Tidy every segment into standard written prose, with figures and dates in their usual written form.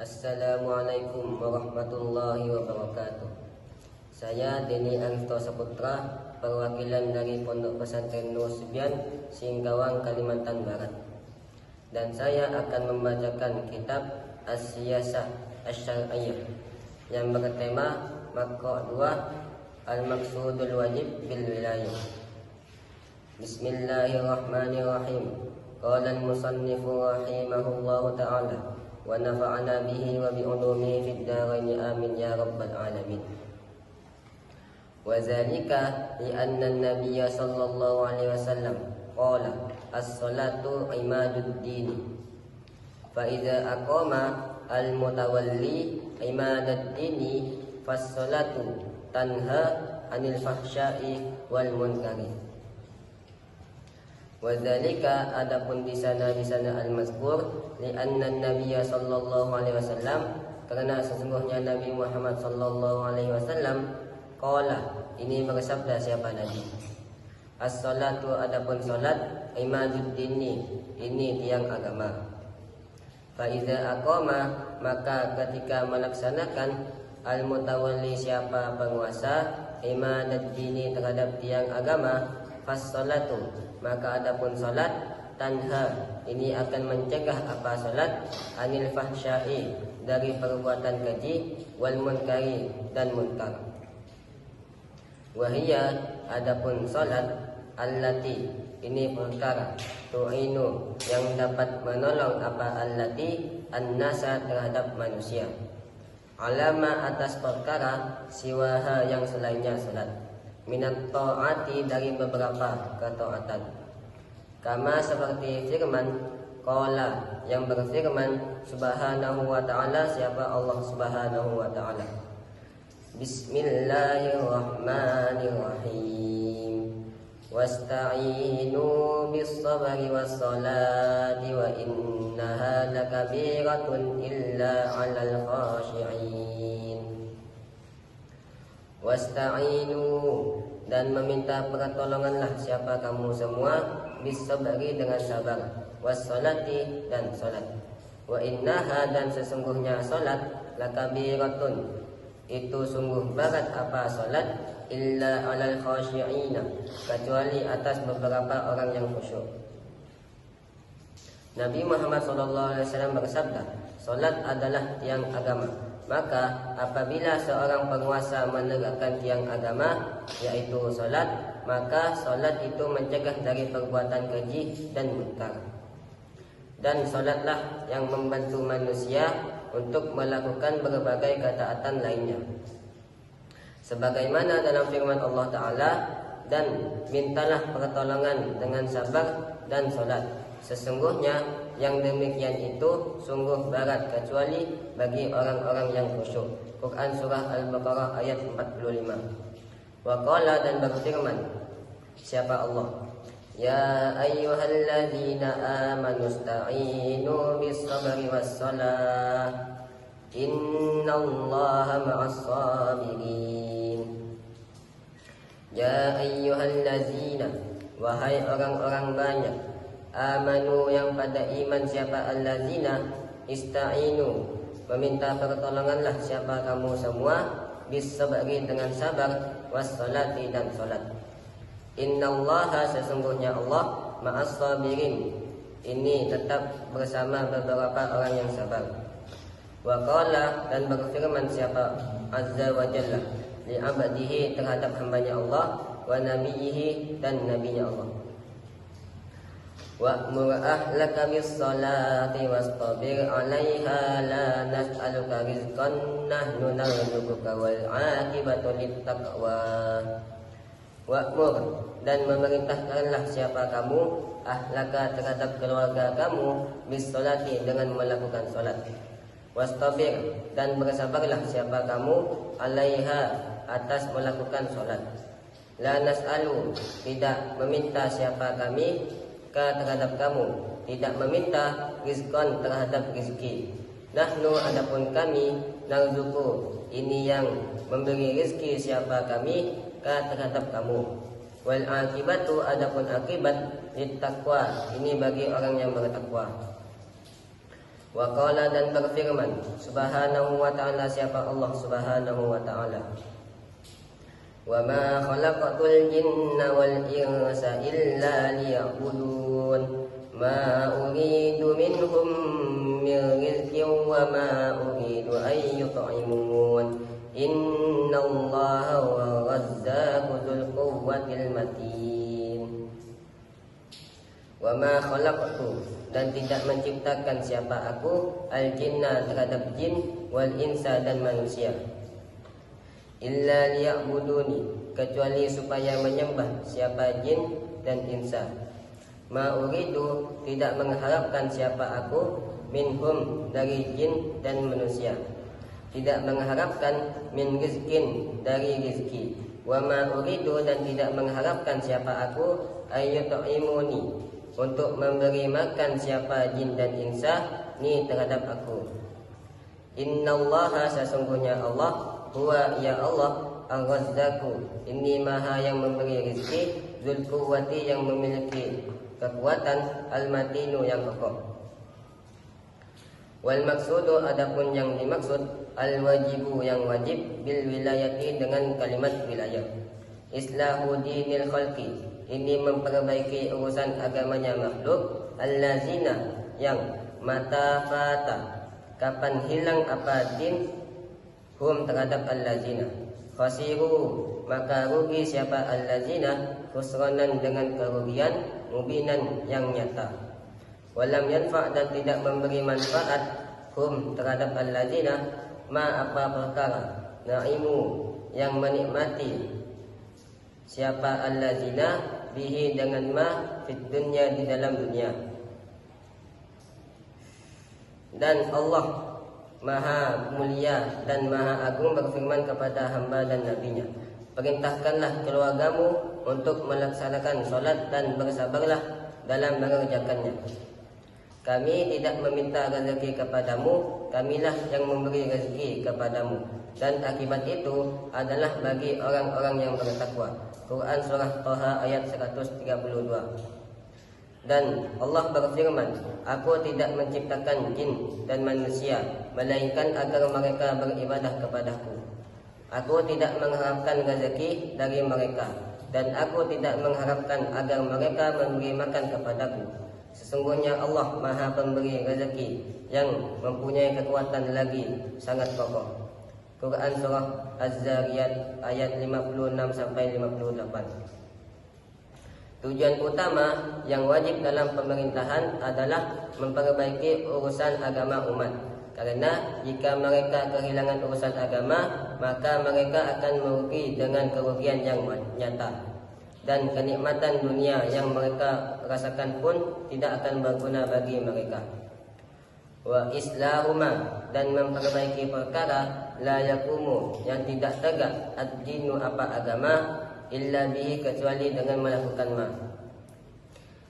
Assalamualaikum warahmatullahi wabarakatuh. Saya Denny Arifto Saputra, perwakilan dari Pondok Pesantren Nur Subian, Singkawang, Kalimantan Barat. Dan saya akan membacakan kitab As-Siyasah Asy-Syar'iyyah yang bertema Maqra' 2 Al-Maqsudul Wajib bil Wilayah. Bismillahirrahmanirrahim. Qala al-musannifu rahimahullahu ta'ala wa nafa'ana bihi wa bi ulumihi fid dharain amin ya rabbal alamin. Wa zalika li anna an-nabiy sallallahu alaihi wasallam qala as-salatu imaduddin fa idza aqama al-mutawalli imaduddin fas-salatu tanha 'anil fahsya'i wal munkari. Wa dzalika adapun di sana al-mazkur li anna an-nabiy sallallahu alaihi wasallam, karena sesungguhnya Nabi Muhammad sallallahu alaihi wasallam qala, ini bersabda siapa Nabi, as-salatu adapun salat imaduddin, ini tiang agama. Fa iza aqama, maka ketika melaksanakan al-mutawalli siapa penguasa imaduddin terhadap tiang agama, fas-salatu, maka adapun salat tanha, ini akan mencegah apa salat, anil fahsya'i, dari perbuatan keji, wal munkari, dan munkar. Wahia adapun salat allati, ini perkara, tu'inu, yang dapat menolong apa allati an-nasa terhadap manusia, alama atas perkara siwaha yang selainnya salat, minat ta'ati, dari beberapa ketaatan. Kama seperti firman qala, yang berfirman subhanahu wa ta'ala, siapa Allah subhanahu wa ta'ala, Bismillahirrahmanirrahim. Wasta'inu bis-sabri was-salati wa innaha lakabiratun illa 'alal khashi'in. Wasta'inu, dan meminta pertolonganlah siapa kamu semua, bis-sabri, dengan sabar, was-salati, dan salat, wa innaha, dan sesungguhnya salat, lakabiratun, itu sungguh berat apa salat, illa 'alal khashi'ina, kecuali atas beberapa orang yang khusyuk. Nabi Muhammad SAW bersabda, salat adalah tiang agama. Maka apabila seorang penguasa menegakkan tiang agama, yaitu salat, maka salat itu mencegah dari perbuatan keji dan munkar. Dan salatlah yang membantu manusia untuk melakukan berbagai ketaatan lainnya. Sebagaimana dalam firman Allah Ta'ala, dan mintalah pertolongan dengan sabar dan salat. Sesungguhnya yang demikian itu sungguh berat, kecuali bagi orang-orang yang khusyuk. Quran Surah Al-Baqarah ayat 45. Wa qala, dan berfirman siapa Allah, ya ayyuhalladzina amanu ista'inu bis-sabri was-salah innallaha ma'as-sabirin. Ya ayyuhalladzina, wahai orang-orang banyak, amanu, yang pada iman siapa, allazina, ista'inu, meminta pertolonganlah siapa kamu semua, bis-sabri, dengan sabar, was-salati, dan salat. Innallaha, sesungguhnya Allah, ma'as-sabirin, ini tetap bersama beberapa orang yang sabar. Wa qala, dan berfirman siapa, azza wa jalla, li abdihi, terhadap hambanya Allah, wa nabiyhi, dan nabinya Allah, wa'mur ahlaka bis-salati wastabir 'alaiha la nas'aluka rizqan nahnu narzuquka wal 'aqibatu lit-taqwa. Wa'mur, dan memerintahkanlah siapa kamu, ahlaka, terhadap keluarga kamu, bis-salati, dengan melakukan salat, wastabir, dan bersabarlah siapa kamu, 'alaiha, atas melakukan salat. La nas'alu, tidak meminta siapa kami, terhadap kamu, tidak meminta, rizqan, terhadap rizki, nahnu, adapun kami, narzuku, ini yang memberi rizki siapa kami, terhadap kamu, wal akibatu, adapun akibat, lit-taqwa, ini bagi orang yang bertakwa. Wa qala dan berfirman subhanahu wa ta'ala siapa Allah subhanahu wa ta'ala. Wa ma khalaqatul jinna wal insa illa liya'budun ma uridu minhum min rizqin wa ma uridu an yut'imun innallaha huwa razzaqu dzul quwwatil matin. Wa ma khalaqtu dan tidak menciptakan siapa aku al-jinna terhadap jin wal insa dan manusia illa liya'buduni kecuali supaya menyembah siapa jin dan insa. Ma uridu tidak mengharapkan siapa aku minhum dari jin dan manusia, tidak mengharapkan min rizkin dari rizki, wa ma uridu dan tidak mengharapkan siapa aku ayyut'imuni untuk memberi makan siapa jin dan insa ni terhadap aku. Innallaha sesungguhnya Allah huwa ya Allah ar-razzaqu ini maha yang memberi rezeki dzul quwwati yang memiliki kekuatan al-matinu yang kokoh. Wal maksudu adapun yang dimaksud al-wajibu yang wajib bil wilayati dengan kalimat wilayah. Islahu dinil khalqi ini memperbaiki urusan agamanya makhluk allazina yang mata fata kapan hilang apa din hum terhadap allazina khasiru maka rugi siapa allazina khusranan dengan kerugian mubinan yang nyata. Walam yanfa dan tidak memberi manfaat hum terhadap allazina ma apa perkara naimu yang menikmati siapa allazina bihi dengan ma fit dunya di dalam dunia. Dan Allah Maha mulia dan maha agung berfirman kepada hamba dan nabinya, perintahkanlah keluargamu untuk melaksanakan solat dan bersabarlah dalam mengerjakannya. Kami tidak meminta rezeki kepadamu, kamilah yang memberi rezeki kepadamu, dan akibat itu adalah bagi orang-orang yang bertakwa. Quran surah Thaha ayat 132. Dan Allah berfirman, aku tidak menciptakan jin dan manusia melainkan agar mereka beribadah kepadaku. Aku tidak mengharapkan rezeki dari mereka, dan aku tidak mengharapkan agar mereka memberi makan kepadaku. Sesungguhnya Allah maha pemberi rezeki yang mempunyai kekuatan lagi sangat kokoh. Quran surah Az-Zariyat ayat 56-58. Tujuan utama yang wajib dalam pemerintahan adalah memperbaiki urusan agama umat. Karena jika mereka kehilangan urusan agama, maka mereka akan merugi dengan kerugian yang nyata. Dan kenikmatan dunia yang mereka rasakan pun tidak akan berguna bagi mereka. Wa islahuma dan memperbaiki perkara la yakumu yang tidak tegak ad-dinu apa agama illa bihi kecuali dengan melakukan ma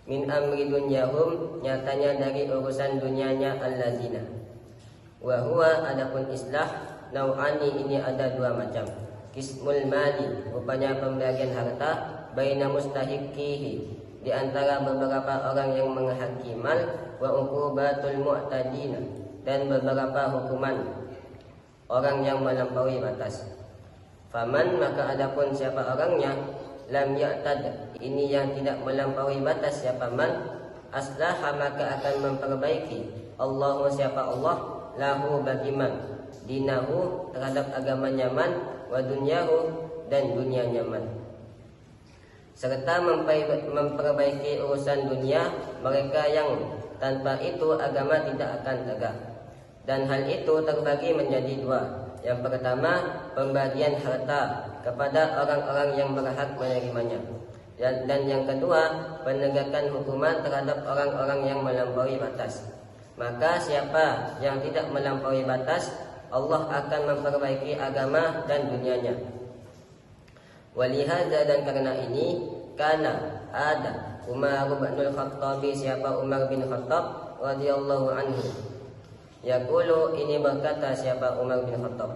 min amri dunyahum nyatanya dari urusan dunianya allazina wa huwa adapun islah nau'ani ini ada dua macam. Qismul mali rupanya pembagian harta baina mustahiqihi di antara beberapa orang yang menghaki mal wa uqubatul mu'tadina dan beberapa hukuman orang yang melampaui batas. Faman maka adapun siapa orangnya lam ya'tad ini yang tidak melampaui batas siapa man aslaha maka akan memperbaiki Allahu siapa Allah lahu bagi man dinahu terhadap agamanya man wa dunyahu dan dunyanya man serta memperbaiki urusan dunia mereka yang tanpa itu agama tidak akan tegak. Dan hal itu terbagi menjadi dua. Yang pertama, pembagian harta kepada orang-orang yang berhak menerimanya. Dan yang kedua, penegakan hukuman terhadap orang-orang yang melampaui batas. Maka siapa yang tidak melampaui batas, Allah akan memperbaiki agama dan dunianya. Walihada dan karena ini, karena ada Umar bin Khattabi siapa Umar bin Khattab radhiyallahu anhu. Yaqulu ini berkata siapa Umar bin Khattab,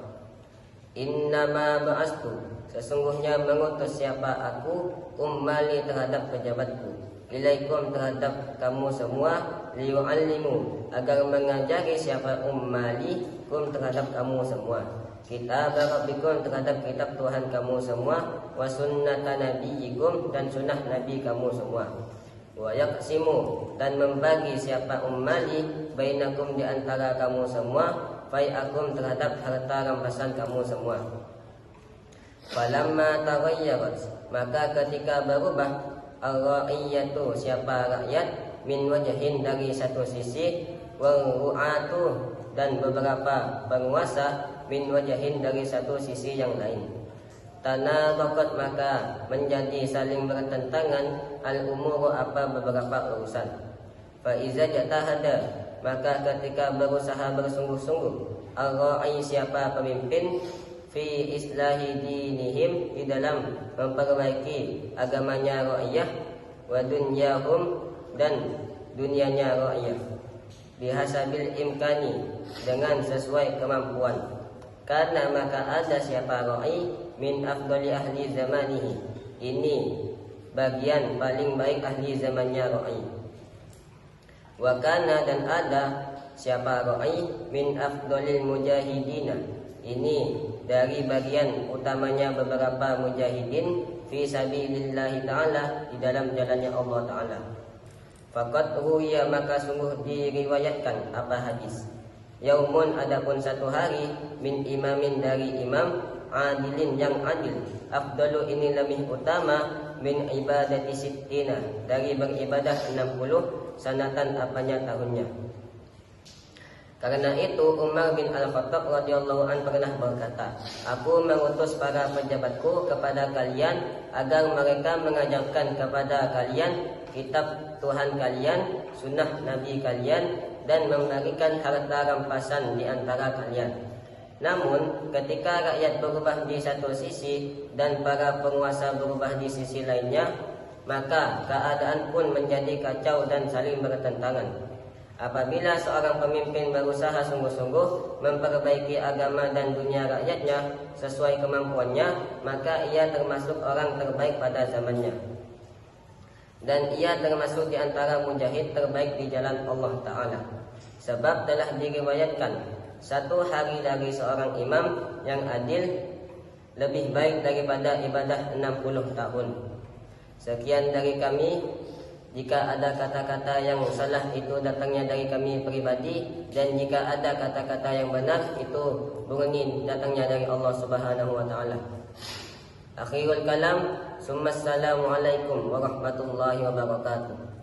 innama ba'astu sesungguhnya mengutus siapa aku ummali terhadap pejabatku ilaikum terhadap kamu semua, liyu'allimu agar mengajari siapa ummali kum terhadap kamu semua, kitab rabbikum terhadap kitab Tuhan kamu semua, wa sunnata nabiyyikum dan sunnah nabi kamu semua, wa yaqsimu dan membagi siapa ummali bainakum di antara kamu semua, fai'akum terhadap harta rampasan kamu semua. Falamma taghayyarat maka ketika berubah ar-ra'iyatu siapa rakyat, min wajhin dari satu sisi, wa ru'atu dan beberapa penguasa, min wajhin dari satu sisi yang lain. Tanaqat maka menjadi saling bertentangan al-umuru apa beberapa urusan. Fa iza jatahada maka ketika berusaha bersungguh-sungguh ar-ra'i siapa pemimpin, fi islahi dinihim di dalam memperbaiki agamanya ra'iyah, wa dunyahum dan dunianya ra'iyah, bihasabil imkani dengan sesuai kemampuan. Karena maka ada siapa ra'i min afdali ahli zamanihi, ini bagian paling baik ahli zamannya ra'i. Wa kana dan ada siapa ra'i min afdalil mujahidina, ini dari bagian utamanya beberapa mujahidin fi sabilillahi ta'ala di dalam jalannya Allah ta'ala. Faqad ruwiya maka sungguh diriwayatkan apa hadis, yaumun adapun satu hari, min imamin dari imam, adilin yang adil, afdalu ini lebih utama, min ibadati sittina dari beribadah 60 sanatan apanya tahunnya. Karena itu Umar bin Al-Khattab radhiyallahu anhu pernah berkata, aku mengutus para pejabatku kepada kalian agar mereka mengajarkan kepada kalian kitab Tuhan kalian, sunnah Nabi kalian, dan memberikan harta rampasan di antara kalian. Namun ketika rakyat berubah di satu sisi dan para penguasa berubah di sisi lainnya, maka keadaan pun menjadi kacau dan saling bertentangan. Apabila seorang pemimpin berusaha sungguh-sungguh memperbaiki agama dan dunia rakyatnya sesuai kemampuannya, maka ia termasuk orang terbaik pada zamannya, dan ia termasuk di antara mujahid terbaik di jalan Allah Ta'ala. Sebab telah diriwayatkan satu hari dari seorang imam yang adil lebih baik daripada ibadah 60 tahun. Sekian dari kami. Jika ada kata-kata yang salah itu datangnya dari kami pribadi, dan jika ada kata-kata yang benar itu murni datangnya dari Allah Subhanahu wa taala. Akhirul kalam, summa assalamu alaikum warahmatullahi wabarakatuh.